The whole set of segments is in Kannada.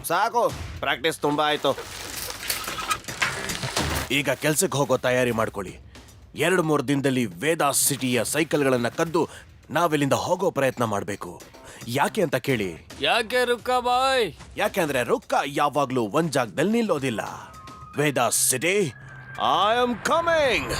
ಸಾಕು, ಪ್ರಾಕ್ಟೀಸ್ ತುಂಬಾ ಆಯ್ತು. ಈಗ ಕೆಲ್ಸಕ್ಕೆ ಹೋಗೋ ತಯಾರಿ ಮಾಡ್ಕೊಳ್ಳಿ. 2-3 ದಿನದಲ್ಲಿ ವೇದಾಸ್ ಸಿಟಿಯ ಸೈಕಲ್ಗಳನ್ನ ಕದ್ದು ನಾವಿಲ್ಲಿಂದ ಹೋಗೋ ಪ್ರಯತ್ನ ಮಾಡಬೇಕು. ಯಾಕೆ ಅಂತ ಕೇಳಿ. ಯಾಕೆ ರುಕ್ಕ ಬಾಯ್? ಯಾಕೆಂದ್ರೆ ರುಕ್ಕ ಯಾವಾಗ್ಲೂ ಒಂದ್ ಜಾಗದಲ್ಲಿ ನಿಲ್ಲೋದಿಲ್ಲ. ವೇದಾಸ್ ಸಿಟಿ, ಐ ಆಮ್ ಕಮಿಂಗ್.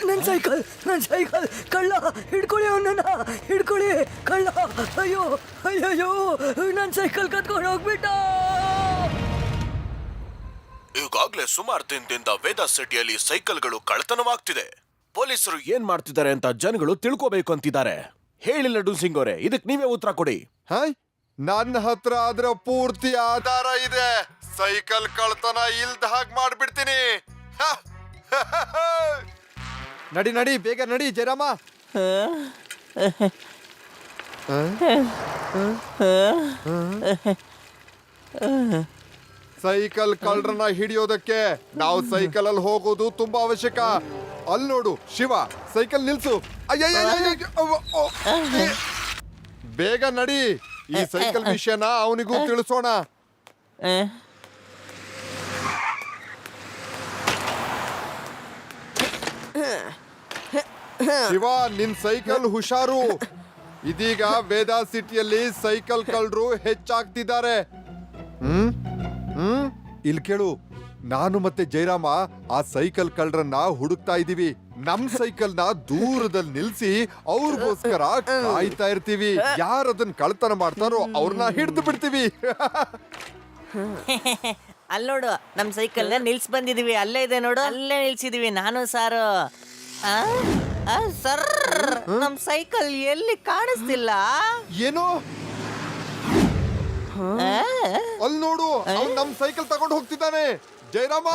ನನ್ ಸೈಕಲ್ ಕಳ್ಳ ಹಿಡ್ಕೊಳ್ಳಿ, ಅವನನ್ನ ಹಿಡ್ಕೊಳ್ಳಿ. ಕಳ್ಳ, ಅಯ್ಯೋ ಅಯ್ಯಯ್ಯೋ, ನನ್ ಸೈಕಲ್ ಕತ್ಕೊಂಡು ಹೋಗ್ಬಿಟ್ಟ. ಈಗಾಗ್ಲೇ ಸುಮಾರು ದಿನದಿಂದ ವೇದಾಸ್ ಸಿಟಿಯಲ್ಲಿ ಸೈಕಲ್ಗಳು ಕಳ್ಳತನವಾಗ್ತಿದೆ. ಪೊಲೀಸರು ಏನ್ ಮಾಡ್ತಿದ್ದಾರೆ ಅಂತ ಜನಗಳು ತಿಳ್ಕೋಬೇಕು ಅಂತಿದ್ದಾರೆ. ಹೇಳಿ ಲಡ್ಡು ಸಿಂಗ್ ಅವರೇ, ಇದಕ್ ನೀವೇ ಉತ್ತರ ಕೊಡಿ. ನನ್ನ ಹತ್ರ ಅದರ ಪೂರ್ತಿ ಆಧಾರ ಇದೆ. ಸೈಕಲ್ ಕಳ್ತನ ಇಲ್ದ ಹಾಗೆ ಮಾಡ್ಬಿಡ್ತೀನಿ. ನಡಿ ನಡಿ, ಬೇಗ ನಡಿ ಜಯರಾಮ. ಸೈಕಲ್ ಕಳ್ಳರನ್ನ ಹಿಡಿಯೋದಕ್ಕೆ ನಾವು ಸೈಕಲ್ ಅಲ್ಲಿ ಹೋಗೋದು ತುಂಬಾ ಅವಶ್ಯಕ. ಅಲ್ಲಿ ನೋಡು ಶಿವ, ಸೈಕಲ್ ನಿಲ್ಸು. ಬೇಗ ನಡಿ, ಈ ಸೈಕಲ್ ವಿಷಯನ ಅವನಿಗೂ ತಿಳಿಸೋಣ. ಶಿವ, ನಿನ್ ಸೈಕಲ್ ಹುಷಾರು. ಇದೀಗ ವೇದಾಸ್ ಸಿಟಿಯಲ್ಲಿ ಸೈಕಲ್ ಕಳ್ಳರು ಹೆಚ್ಚಾಗ್ತಿದ್ದಾರೆ. ಇಲ್ಲಿ ಕೇಳು, ನಾನು ಮತ್ತೆ ಜಯರಾಮ ಆ ಸೈಕಲ್ ಕಳ್ಳರನ್ನ ಹುಡುಕ್ತಾ ಇದೀವಿ. ನಮ್ ಸೈಕಲ್ ನ ದೂರದಲ್ಲಿ ನಿಲ್ಸಿ ಅವ್ರಿಗೋಸ್ಕರ ಕಾಯ್ತಾ ಇರ್ತೀವಿ. ಯಾರದನ್ನ ಕಳ್ತನ ಮಾಡ್ತಾರೋ ಅವ್ರನ್ನ ಹಿಡಿದು ಬಿಡ್ತೀವಿ. ಅಲ್ಲಿ ನೋಡು, ನಮ್ ಸೈಕಲ್ ನಿಲ್ಸ್ ಬಂದಿದೀವಿ. ಅಲ್ಲೇ ಇದೆ ನೋಡು, ಅಲ್ಲೇ ನಿಲ್ಸಿದೀವಿ ನಾನು ಸಾರು. ಸರ್, ನಮ್ ಸೈಕಲ್ ಎಲ್ಲಿ ಕಾಣಿಸ್ತಿಲ್ಲ. ಏನು? ಅಲ್ಲಿ ನೋಡು, ಅವ್ನು ನಮ್ ಸೈಕಲ್ ತಗೊಂಡು ಹೋಗ್ತಿದ್ದಾನೆ. ಜಯರಾಮ,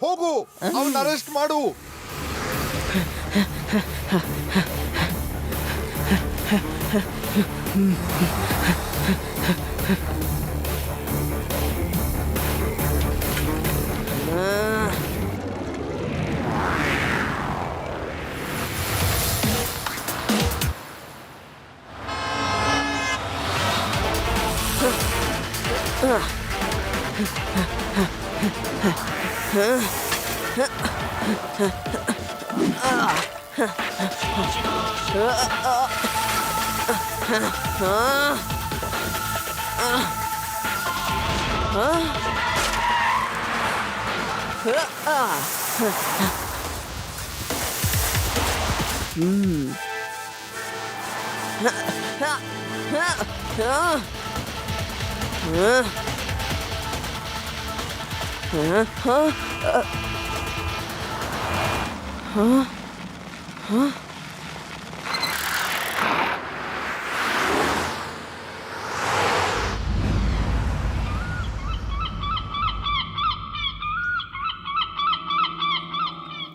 ಹೋಗು, ಅವನ್ನ ಅರೆಸ್ಟ್ ಮಾಡು.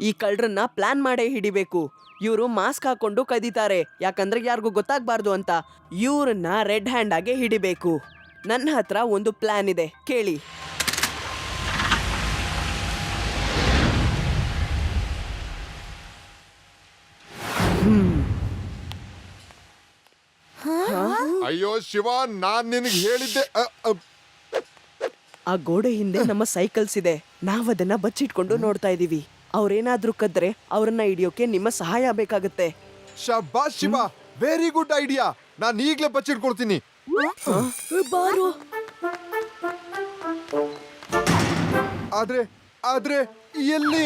ಈ ಕಳ್ಳರನ್ನ ಪ್ಲಾನ್ ಮಾಡೇ ಹಿಡಿಬೇಕು. ಇವರು ಮಾಸ್ಕ್ ಹಾಕೊಂಡು ಕದೀತಾರೆ, ಯಾಕಂದ್ರೆ ಯಾರಿಗೂ ಗೊತ್ತಾಗ್ಬಾರ್ದು ಅಂತ. ಇವ್ರನ್ನ ರೆಡ್ ಹ್ಯಾಂಡ್ ಆಗಿ ಹಿಡಿಬೇಕು. ನನ್ನ ಹತ್ರ ಒಂದು ಪ್ಲಾನ್ ಇದೆ, ಕೇಳಿ. ಅಯ್ಯೋ ಶಿವ, ನಾನ್ ನಿನಗೆ ಹೇಳಿದ್ದೆ. ಆ ಗೋಡೆ ಹಿಂದೆ ನಮ್ಮ ಸೈಕಲ್ಸ್ ಇದೆ. ನಾವದನ್ನ ಬಚ್ಚಿಟ್ಕೊಂಡು ನೋಡ್ತಾ ಇದೀವಿ. ಅವ್ರೇನಾದ್ರೂ ಕದ್ರೆ ಅವ್ರನ್ನ ಹಿಡಿಯೋಕೆ ನಿಮ್ಮ ಸಹಾಯ ಬೇಕಾಗತ್ತೆ. ಶಬ್ಬಾಸ್ ಶಿವ, ವೆರಿ ಗುಡ್ ಐಡಿಯಾ. ನಾನು ಈಗ್ಲೇ ಬಚ್ಚಿಟ್ಕೊಳ್ತೀನಿ. ಬಾರು. ಆದ್ರೆ ಆದ್ರೆ ಎಲ್ಲಿ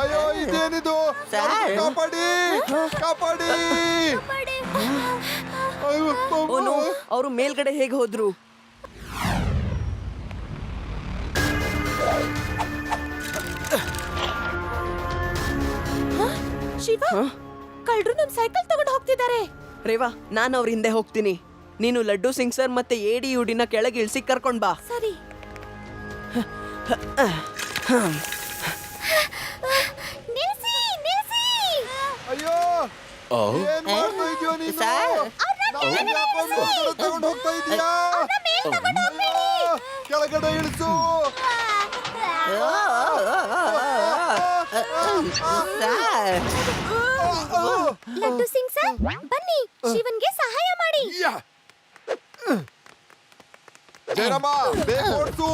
ಅಯ್ಯೋ ಇದೇನಿದು ಸರ್. ಕಾಪಾಡಿ ಕಾಪಾಡಿ ಅಯ್ಯೋ, ಓನು ಅವರು ಮೇಲ್ಗಡೆ ಹೇಗೆ ಹೋದ್ರು? ಶಿವ ಕಳ್ರು ನಮ್ ಸೈಕಲ್ ತಗೊಂಡು ಹೋಗ್ತಿದ್ದಾರೆ. ರೇವಾ ನಾನು ಅವ್ರ ಹಿಂದೆ ಹೋಗ್ತೀನಿ. ನೀನು ಲಡ್ಡು ಸಿಂಗ್ ಸರ್ ಮತ್ತೆ ಏಡಿ ಯುಡಿನ ಕೆಳಗೆ ಇಳಿಸಿ ಕರ್ಕೊಂಡ್ ಬಾ. ಸರಿ. ನಿಲ್ಸಿ ನಿಲ್ಸಿ. ಅಯ್ಯೋ ಏನ್ ಮಾಡ್ತಾ ಇದೀಯೋ ನೀನು ಸರ್. ನಮ್ಮನ್ನ ಯಾಕೊಂದು ಹೊರಗಡೆ ತಗೊಂಡು ಹೋಗ್ತಾ ಇದೀಯಾ ಕೆಳಗಡೆ ಇಳಿಸು ಸರ್. ಲಡ್ಡು ಸಿಂಗ್ ಸರ್ ಬನ್ನಿ ಶಿವನ್ಗೆ ಸಹಾಯ ಮಾಡಿ. ಯಾ. ಜಯರಾಮ ಬೇಗ ಓಡ್ಸು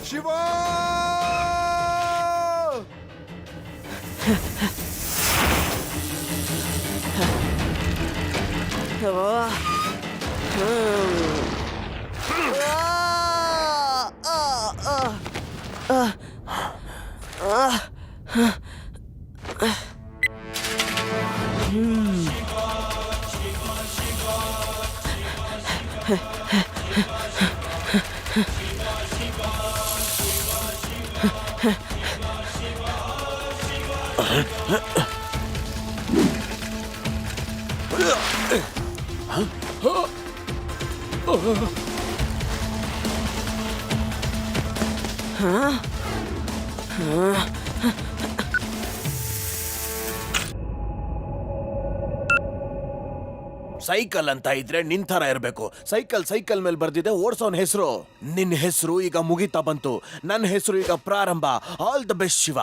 ಶಿವ ಸೈಕಲ್ ಅಂತ ಇದ್ರೆ ನಿಂತರ ಇರ್ಬೇಕು. ಸೈಕಲ್ ಸೈಕಲ್ ಮೇಲೆ ಬರ್ದಿದೆ ಓಡ್ಸೋನ್ ಹೆಸರು. ನಿನ್ನ ಹೆಸರು ಈಗ ಮುಗಿತಾ ಬಂತು, ನನ್ನ ಹೆಸರು ಈಗ ಪ್ರಾರಂಭ. All the best Shiva.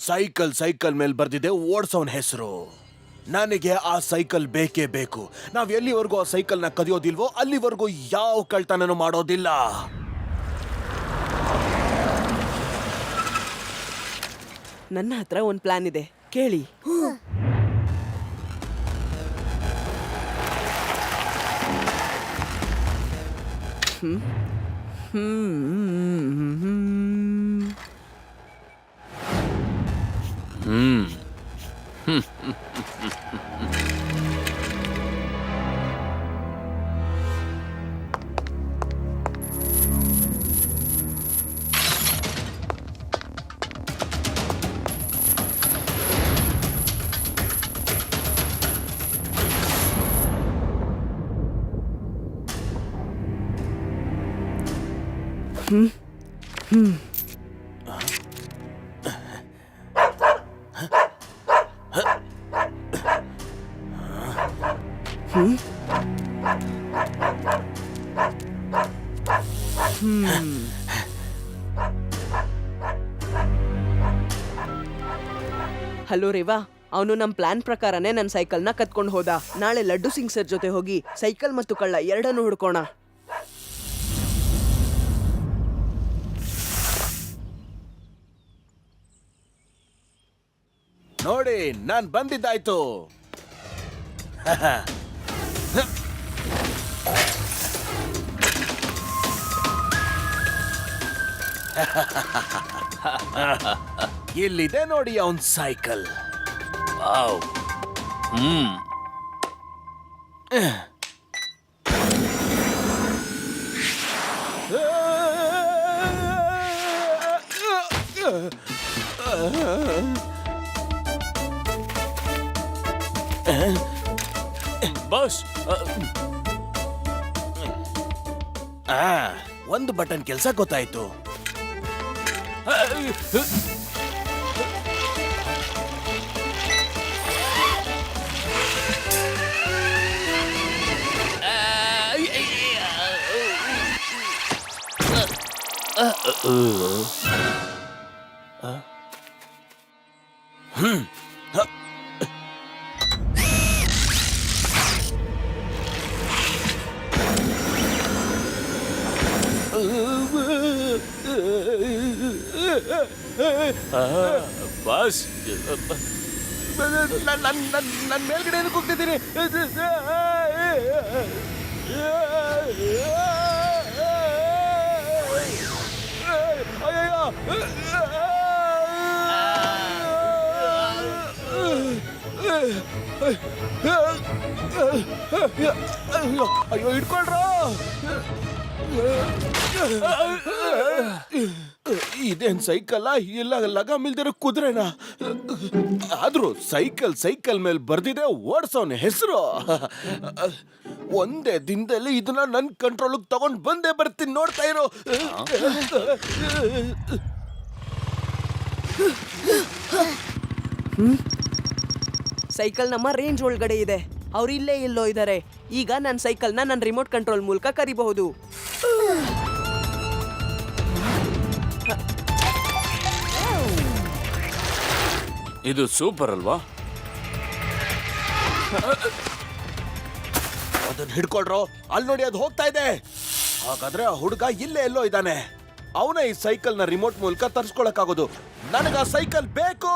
Cycle cycle ಮೇಲೆ ಬರ್ದಿದೆ ಓಡ್ಸೋನ್ ಹೆಸರು. ನನಗೆ ಆ ಸೈಕಲ್ ಬೇಕೇ ಬೇಕು. ನಾವ್ ಎಲ್ಲಿವರೆಗೂ ಆ ಸೈಕಲ್ನ ಕದಿಯೋದಿಲ್ವೋ ಅಲ್ಲಿವರೆಗೂ ಯಾವ ಕಳ್ತನನೂ ಮಾಡೋದಿಲ್ಲ. ನನ್ನ ಹತ್ರ ಒಂದು ಪ್ಲಾನ್ ಇದೆ, ಕೇಳಿ. ಹಲೋ ರೇವಾ, ಅವನು ನಮ್ಮ ಪ್ಲಾನ್ ಪ್ರಕಾರನೇ ನನ್ನ ಸೈಕಲ್ನ ಕತ್ಕೊಂಡು ಹೋದ. ನಾಳೆ ಲಡ್ಡು ಸಿಂಗ್ ಸರ್ ಜೊತೆ ಹೋಗಿ ಸೈಕಲ್ ಮತ್ತು ಕಳ್ಳ ಎರಡನ್ನೂ ಹುಡ್ಕೋಣ. ನೋಡಿ, ನಾನ್ ಬಂದಿದ್ದಾಯ್ತು. ಇಲ್ಲಿದೆ ನೋಡಿ ಅವನ್ ಸೈಕಲ್. ವಾವ್. ಬಾಸ್, ಒಂದು ಬಟನ್ ಕೆಲ್ಸ ಗೊತ್ತಾಯ್ತು. ಬಾಸ್, ನನ್ ಮೇಲ್ಗಡೆ ಏನಕ್ಕೆ ಹೋಗ್ತಿದ್ದೀನಿ? ಅಯ್ಯೋ, ಹಿಡ್ಕೊಳ್ರ. ಇದೇನ್ ಸೈಕಲ್ ಇಲ್ಲ ಲಗಾಮಿಲ್ದಿರೋ ಕುದುರೆನ? ಆದ್ರೂ ಸೈಕಲ್ ಮೇಲೆ ಬರ್ದಿದೆ ಓಡ್ಸೋನ್ ಹೆಸರು. ಒಂದೇ ದಿನದಲ್ಲಿ ಇದನ್ನ ನನ್ ಕಂಟ್ರೋಲ್ ತಗೊಂಡ್ ಬಂದೇ ಬರ್ತೀನಿ, ನೋಡ್ತಾ ಇರೋ. ಸೈಕಲ್ ನಮ್ಮ ರೇಂಜ್ ಒಳಗಡೆ ಇದೆ. ಅವ್ರು ಇಲ್ಲೇ ಎಲ್ಲೋ ಇದ್ದಾರೆ. ಈಗ ನನ್ನ ಸೈಕಲ್ನ ನನ್ನ ರಿಮೋಟ್ ಕಂಟ್ರೋಲ್ ಮೂಲಕ ಕರಿಬಹುದು. ಇದು ಸೂಪರ್ ಅಲ್ವಾ? ಅದನ್ನ ಹಿಡ್ಕೊಳ್ರೋ. ಅಲ್ಲಿ ನೋಡಿ, ಅದು ಹೋಗ್ತಾ ಇದೆ. ಹಾಗಾದ್ರೆ ಆ ಹುಡುಗ ಇಲ್ಲೇ ಎಲ್ಲೋ ಇದ್ದಾನೆ. ಅವನ ಈ ಸೈಕಲ್ ನ ರಿಮೋಟ್ ಮೂಲಕ ತರ್ಸ್ಕೊಳಕ್ಕಾಗೋದು. ನನಗ ಆ ಸೈಕಲ್ ಬೇಕು.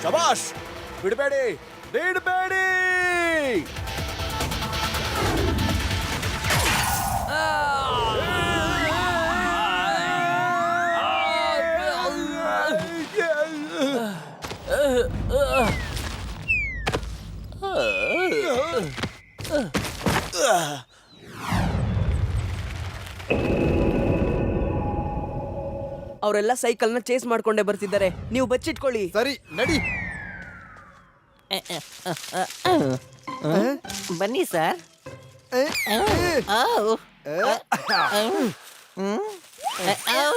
ಶಬಾಷ್, ಬಿಡಬೇಡಿ ಬಿಡಬೇಡಿ. ಅವರೆಲ್ಲ ಸೈಕಲ್ನ ಚೇಸ್ ಮಾಡ್ಕೊಂಡೇ ಬರ್ತಿದ್ದಾರೆ. ನೀವು ಬಚ್ಚಿಟ್ಕೊಳ್ಳಿ. ಸರಿ, ನಡಿ. ಬನ್ನಿ ಸರ್. ಔ. ಔ.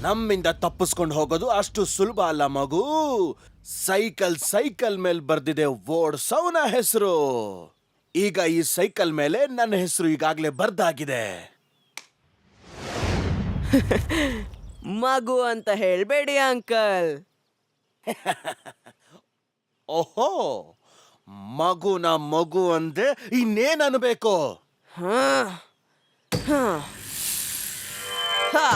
ನಮ್ಮಿಂದ ತಪ್ಪಿಸ್ಕೊಂಡು ಹೋಗೋದು ಅಷ್ಟು ಸುಲಭ ಅಲ್ಲ ಮಗು. ಸೈಕಲ್ ಮೇಲೆ ಬರ್ದಿದೆ ಓಡ್ಸವನ ಹೆಸರು. ಈಗ ಈ ಸೈಕಲ್ ಮೇಲೆ ನನ್ನ ಹೆಸರು ಈಗಾಗ್ಲೇ ಬರ್ದಾಗಿದೆ. ಮಗು ಅಂತ ಹೇಳ್ಬೇಡಿ ಅಂಕಲ್. ಓಹೋ, ಮಗುನ ಮಗು ಅಂದೆ ಇನ್ನೇನ್ ಅನ್ಬೇಕು? ಹಾ ಹಾ ಹಾ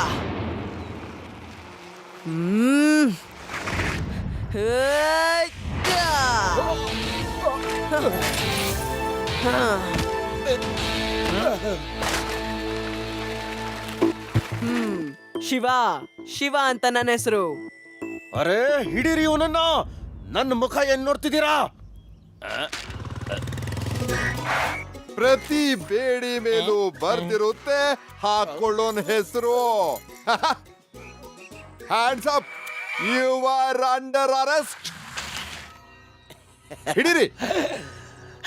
ಶಿವ ಶಿವ ಅಂತ ನನ್ನ ಹೆಸರು. ಅರೆ ಹಿಡೀರಿ ಇವನನ್ನ. ನನ್ನ ಮುಖ ಏನ್ ನೋಡ್ತಿದ್ದೀರಾ? ಪ್ರತಿ ಬೇಡಿ ಮೇಲೂ ಬರ್ದಿರುತ್ತೆ ಹಾಕೊಳ್ಳೋನ್ ಹೆಸರು. Hands up, you are under arrest. ಹಿಡೀರಿ.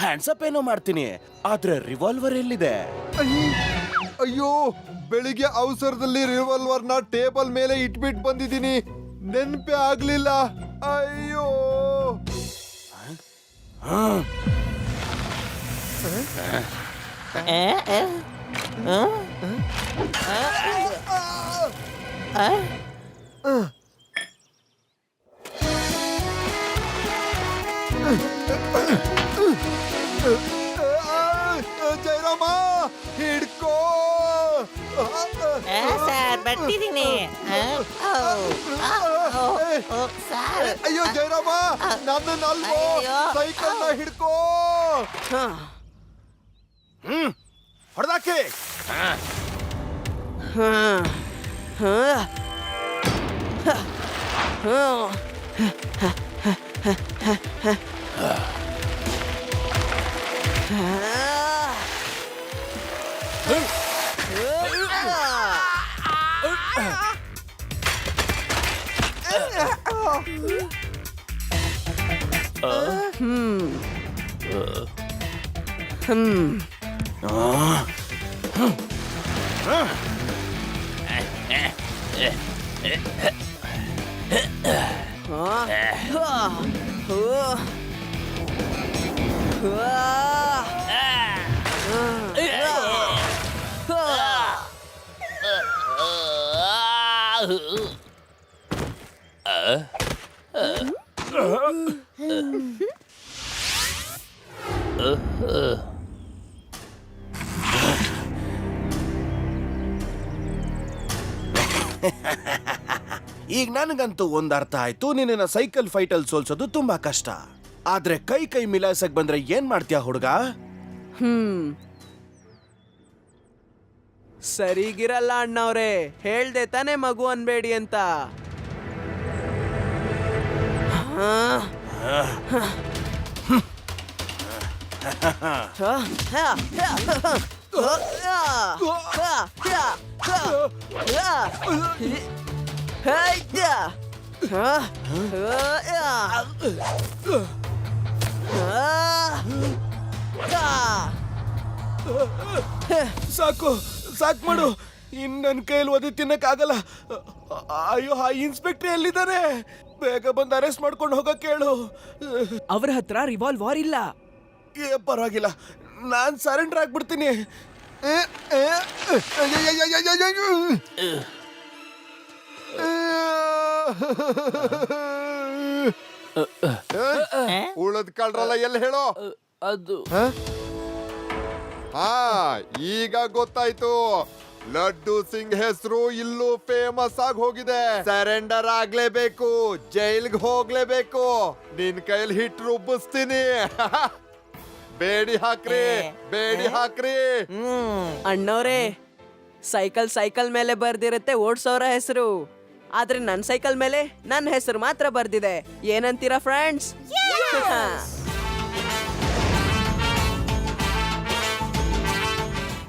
ಹ್ಯಾಂಡ್ಸಪ್ ಏನೋ ಮಾಡ್ತೀನಿ, ಆದ್ರೆ ರಿವಾಲ್ವರ್ ಎಲ್ಲಿದೆ? ಅಯ್ಯೋ, ಬೆಳಿಗ್ಗೆ ಅವಸರದಲ್ಲಿ ರಿವಾಲ್ವರ್ ನ ಟೇಬಲ್ ಮೇಲೆ ಇಟ್ಬಿಟ್ಟು ಬಂದಿದ್ದೀನಿ, ನೆನ್ಪೇ ಆಗ್ಲಿಲ್ಲ. ಅಯ್ಯೋ, ಜಯರಾಮ ಹಿಡ್ಕೋ. ಸರ್ ಬರ್ತಿದ್ದೀನಿ. ಸರ್ ಅಯ್ಯೋ ಜಯರಾಮ, ನನ್ನಲ್ವೋ, ಅಯ್ಯೋ. ಸೈಕಲ್ ನ ಹಿಡ್ಕೋ. ಹೊಡೆದಾಕಿ. ಈಗ ನನಗಂತೂ ಒಂದ್ ಅರ್ಥ ಆಯ್ತು, ನಿನ್ನ ಸೈಕಲ್ ಫೈಟ್ ಅಲ್ಲಿ ಸೋಲ್ಸೋದು ತುಂಬಾ ಕಷ್ಟ. ಆದ್ರೆ ಕೈ ಮಿಲಾಯಿಸಕ್ ಬಂದ್ರೆ ಏನ್ ಮಾಡ್ತೀಯ ಹುಡುಗ? ಸರಿಗಿರಲ್ಲ ಅಣ್ಣವ್ರೆ, ಹೇಳ್ದೆ ತಾನೇ ಮಗು ಅನ್ಬೇಡಿ ಅಂತ. ಸಾಕು ಸಾಕು ಮಾಡು, ಇನ್ ನನ್ ಕೈಯಲ್ಲಿ ಒದಿ ತಿನ್ನಕ್ಕಾಗಲ್ಲ. ಅಯ್ಯೋ, ಆ ಇನ್ಸ್ಪೆಕ್ಟರ್ ಎಲ್ಲಿದ್ದಾನೆ? ಬೇಗ ಬಂದು ಅರೆಸ್ಟ್ ಮಾಡ್ಕೊಂಡು ಹೋಗಕ್ ಕೇಳು. ಅವ್ರ ಹತ್ರ ರಿವಾಲ್ವರ್ ಇಲ್ಲ. ಪರವಾಗಿಲ್ಲ, ನಾನ್ ಸರೆಂಡರ್ ಆಗ್ಬಿಡ್ತೀನಿ. ಉಳದ್ ಕಳ್ರಲ್ಲ ಎಲ್ಲಿ ಹೇಳೋ? ಅದು ಹಾ, ಈಗ ಗೊತ್ತಾಯ್ತು. ಲಡ್ಡು ಸಿಂಗ್ ಹೆಸರು ಇಲ್ಲೂ ಫೇಮಸ್ ಆಗಿ ಹೋಗಿದೆ. ಸರೆಂಡರ್ ಆಗ್ಲೇಬೇಕು, ಜೈಲ್ಗೆ ಹೋಗ್ಲೇಬೇಕು. ನಿನ್ ಕೈಲಿ ಹಿಟ್ ರುಬ್ಬಿಸ್ತೀನಿ. ಬೇಡಿ ಹಾಕ್ರಿ, ಬೇಡಿ ಹಾಕ್ರಿ. ಅಣ್ಣವ್ರೆ, ಸೈಕಲ್ ಮೇಲೆ ಬರ್ದಿರುತ್ತೆ ಓಡ್ಸೋರ ಹೆಸರು, ಆದ್ರೆ ನನ್ ಸೈಕಲ್ ಮೇಲೆ ನನ್ನ ಹೆಸರು ಮಾತ್ರ ಬರ್ದಿದೆ. ಏನಂತೀರಾ ಫ್ರೆಂಡ್ಸ್?